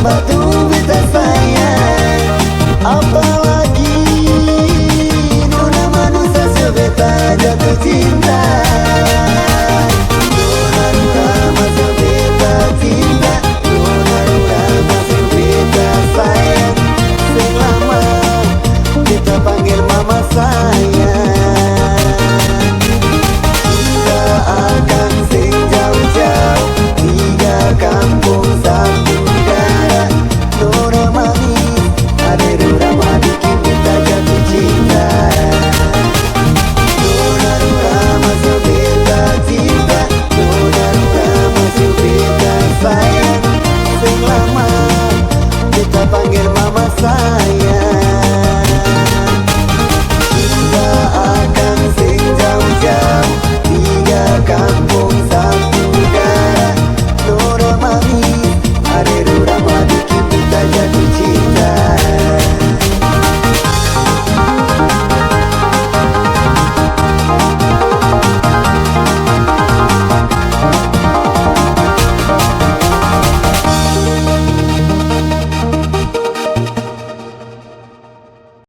batu beta sayang, apalagi nona manusia sebeta jatuh cinta. Nona nura masih beta cinta, nona nura masih beta sayang. Selama kita panggil mama sayang, kita akan sing jauh-jauh, tiga kampung satu negara. Nona manis, ade Rurama bikin kita jatuh cinta. Nona Rura masih beta cinta, nona Rura masih beta sayang. Sing lama kita panggil mama sayang.